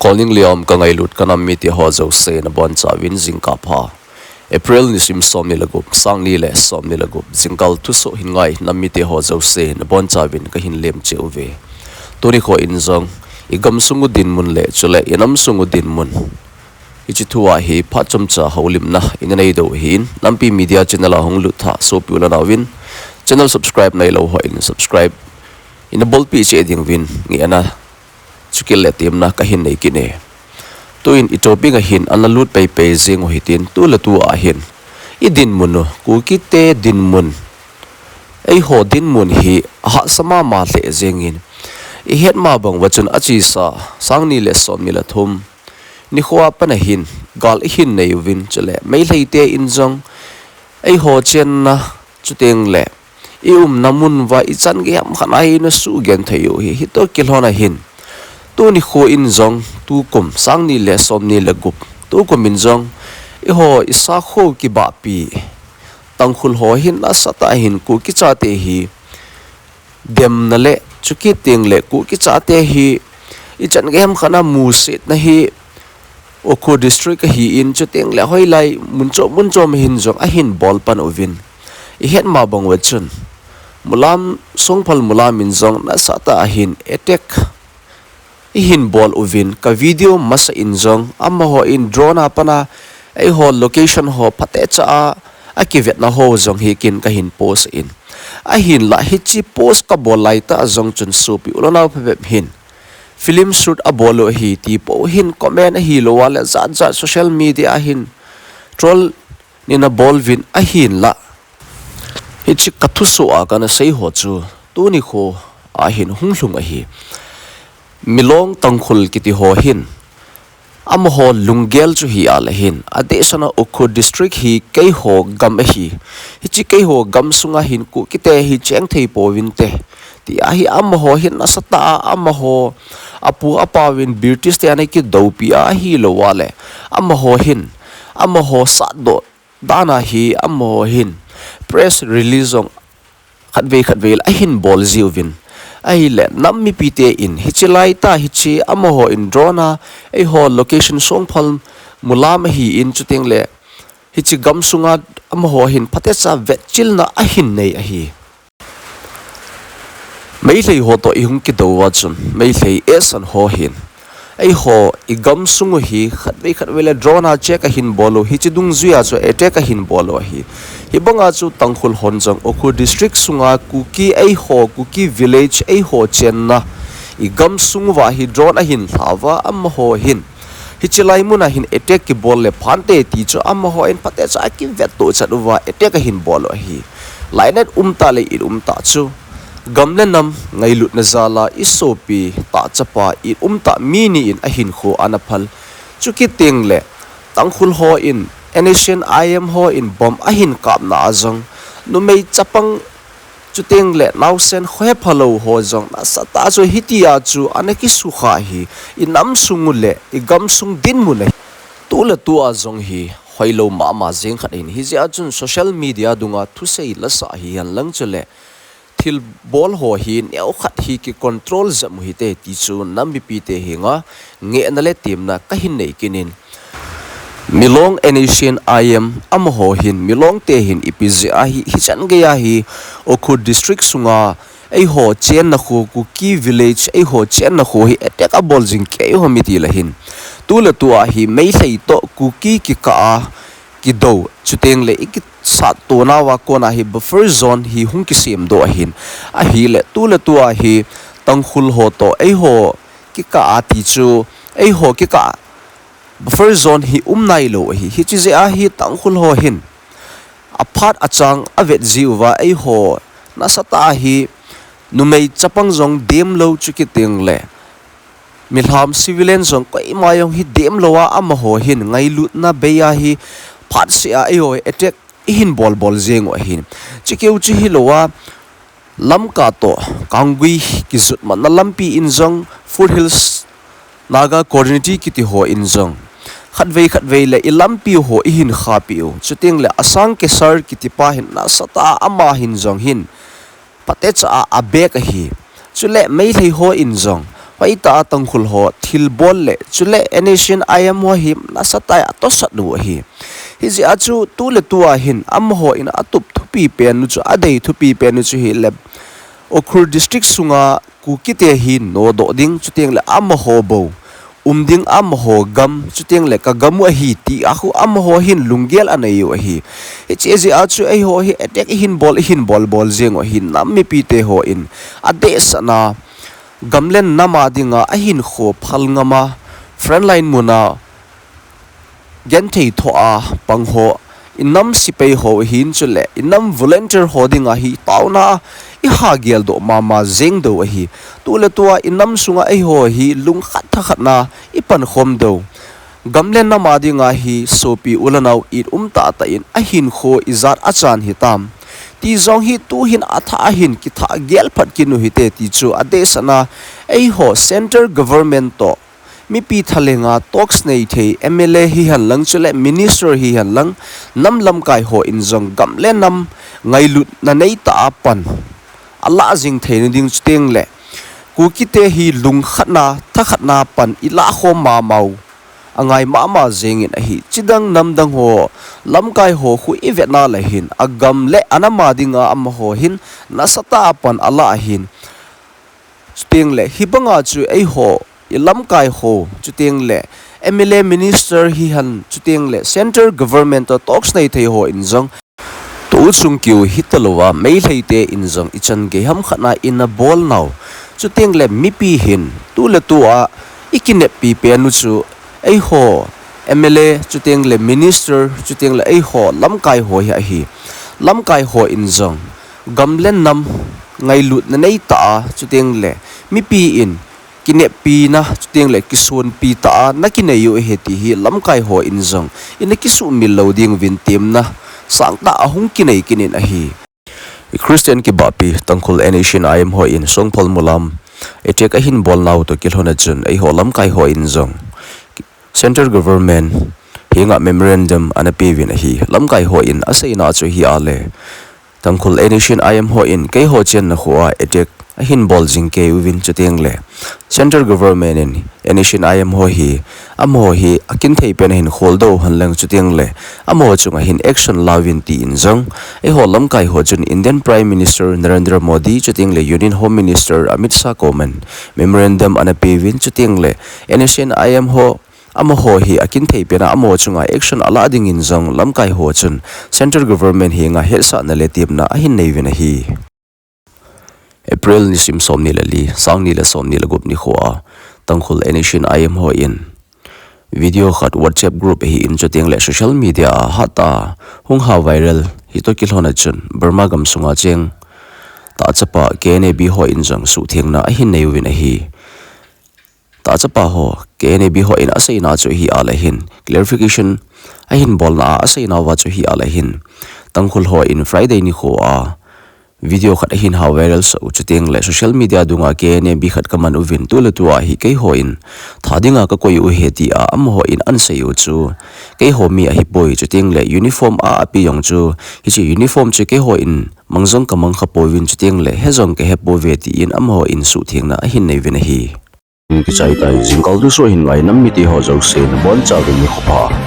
calling liam ka ngai lut kanam mi ti ho zo se na bon cha win jing ka pha April ni sim som ni lagup sang ni le som ni lagup jingkal tu so hin ngai nam mi ti ho zo se na bon cha win ka hin lem che uve tori kho in zong igam sungu din mun le chule inam sungu din mun ichi thuwa hi pha chom cha holim na inganei do hin lampi media channel a hong lu tha so pula na win channel subscribe nai lo ho in subscribe in a bol pi che ding win ngi ana chukil le tim na ka hin nei kine tuin itopi ga hin ana lut pe pe jing ho hitin tu la tu a hin I din mun no ku ki te din mun ei ho din mun hi ha sama ma le jengin I het ma bang wachun achi sa sang ni le som ni la thum ni khwa pana hin gal I hin nei win chale mai leite in jong ei ho chen na chuteng le I namun wa I chan ge am khana hi na su gen thayu hi to kilhona hin tu ni kho in jong tu kum sang ni le som ni le gup tu kum in jong I ho isa kho ki ba pi tang khul ho hin na sata hin ku ki cha te hi dem na le chuki ting le ku ki cha te hi I chan ge am khana mu sit na hi Oko district hi in chuteng le hoi lai mun cho hin jong a hin bol pan ovin I het ma bang wachun mulam songphal mulam in jong na sata ahin attack I hin bol ovin ka video masa in jong amma ho in drone apana ai ho location ho phate cha a ki vet na ho jong hi kin ka hin post in a hin la hi chi post ka bol lai ta jong chun supi ulona phe hin film shoot a bolo hi ti po hin comment hi lo wala za social media hin troll ni na bol vin a hin la hi chi kathu so a kana sei ho chu tu ni kho a hin hunglung a hi milong tangkhul kiti ho hin am ho lungel chu hi ala hin ade sana okho district hi kei ho gam a hi chi kei ho gam sunga hin ku kite hi cheng thei po win te ti a hi am ho hin asata am ho apu apawin british te anai ki dopi a hi lo wale am ho hin am ho sa do dana hi am ho hin press release ong khatve a hin bol ziwin ai le nam mi pite in hichilai ta hichi am ho in drona ai ho location songphal mulam hi in chuteng le hichi gam sunga am ho hin phate cha vet chil na a hin nei a hi mai lei ho to I hung ki do wa chun mai lei esan ho hin ai ho I gam sungu hi khatve le drona check a hin bolo hi chi dung zuya cho attack a hin bolo hi hi banga chu tangkhul honjang okhu district sunga kuki ai ho kuki village ai ho chenna I gam sungwa hi drone a hin hlawa am ho hin hi chilai muna hin attack ki bol le phante ti cho am ho en pate cha ki vet to chaduwa attack a hin bolo hi lainet umta le I umta chu gamle nam ngai lut na zala isopi Tahchapa I umta mini in ahin kho anaphal chuki ting le tangkhul ho in Asian IM ho in bom ahin kap na azong numei chapang chuteng le nausen khwe phalo ho jong na sata chu hitia chu anaki sukha hi inam sungule I gam sung din mu ne tula tu azong hi hoilo ma jeng khat in hi ja chun social media dunga thu sei la sa hi an lang chule thil bol ho hi neu khat hi ki control zam hi te ti chu nam bi pi te hinga nge na le tim na ka hin nei kinin milong Asian IM am ho hin milong te hin ipz a hi chan ge ya hi okhu district sunga ai ho chen na khu ku ki village ai ho chen na khu hi attack a bol jing ke ho mi ti la hin tu la tu a hi mai sei to ku ki ka ki do chuteng le ik sa to na wa ko na hi buffer zone hi hung ki sim do hin a hi le tu la tu a hi tangkhul ho to ai ho ki ka ati chu ai ho ki ka buffer zone hi nai lo hi chi je a hi tangkhul ho hin aphat achang avet ziwa ai ho na sata hi numei chapang jong dem lo chu ki teng le milham civilian jong ko imayong hi dem lowa am ho hin ngai lut na beya hi phat sia ai ho attack ihin bol jeng wa hin chikeu chi hi lowa lam ka to kangui ki zut man na lampi in jong foothills naga coordinate ki ti ho in jong khatve le ilampi ho ihin khapiu chuting le asang ke sar ki ti pa hin na sata ama hin jong hin pate cha a bek hi chule mai lei ho in jong pai ta tangkhul ho thil bol le chule nation iam ho him na satai ato satnu hi hi ji achu tu le tua hin am ho in atup thupi pen nu chu adei thupi pen nu chu hi le okhur district sunga ku kite hi no do ding chuteng le am ho bo umding am ho gam chuteng le ka gamu hi ti ahu am ho hin lunggel anei o hi che ji achu ei ho hi attack hin bol bol jeng o hin nam mi pi te ho in ade sana gamlen nama dinga ahin kho phalngama frontline muna genthei thoa pangho inam sipei ho hin chule inam volunteer hodinga hi tauna I hagel do mama zeng do hi tule tua inam sunga ai ho hi lung khat khat na ipan khom do gamlen na ma dinga hi sopi ulanau it ta ta in ahin kho izat achan hitam ti zong hi tu hin atha hin ki tha gel phat kinu hi te ti chu ade sana ai ho center government to mi pi thalenga talks nei the MLA hi han lang chule minister hi han lang nam lam kai ho in zong gamlen nam ngai lut na nei ta pan Allah jing thein ding steng le ku kite hi lung khatna tha khatna pan ila kho ma mau angai ma jeng in hi chidang nam dang ho lam kai ho khu I vetna la hin agam le anama dinga am ho hin na sata pan Allah hin steng le hi banga chu ei ho ilam kai ho chuteng le MLA minister hi han chuteng le center government talks nei thei ho in jong tu chung kyu hitalowa mei leite in jong ichan ge ham khana in a ball now chuteng le mi pi hin tu le tu a ikine pi pe nu chu ei ho MLA chuteng le minister chuteng le ei ho lam kai ho hi lam kai ho in jong gamlen nam ngai lut na nei ta chuteng le mi pi in kine pi na chuteng le kisun pi ta na kine yu he ti hi lam kai ho in jong in kisu mil loading vin tim na sang ta ahung kinai kinin ahi Christian ki bapi tangkhul nation im ho in songpol mulam etek ahin bol naw to kilhona chun ei holam kai ho in zong center government hinga memorandum anapi vin ahi lam kai ho in aseina chu hi ale tangkhul nation im ho in ke ho chen na khuwa etek ahin bol jing ke win chuteng le center government in nation im ho hi amo hi akin thei pen hin holdo hanlang chuteng le amo chunga hin action lavin ti in jong e holam kai ho chun Indian Prime Minister Narendra Modi chuteng le Union Home Minister Amit Shah Komen memorandum anapi win chuteng le nation im ho amo ho hi akin thei pena amo chunga action ala ding in jong lam kai ho chun center government hi nga helsa na le tip na ahin nei vin hi April ni sim som ni lali sang ni la som ni la gup ni khuwa tangkhul nation im ho in video khat WhatsApp group hi in chatting le social media hata hung ha viral hi to kilhona chun Burma gam sunga cheng Tahchapa KNB ho in jang su theng na ahin nei win hi Tahchapa ho KNB ho in asaina chu hi ala hin clarification ahin bol na asaina wa chu hi ala hin tangkhul ho in Friday ni khuwa video khat ahin ha viral so chuteng le social media dunga KNB khat kaman uvin tula tua hi kei ho in thadinga ka koi u heti a am ho in an sei u chu kei ho mi a hi poi chuteng le uniform a api yong chu hi chi uniform che kei ho in mangjong kamang kha povin chuteng le hezong ke he pove ti in am ho in su thing na ahin nei vin hi ki chai tai jingkal du so hin ngai nam mi ti ho jok se na bon cha ni khopa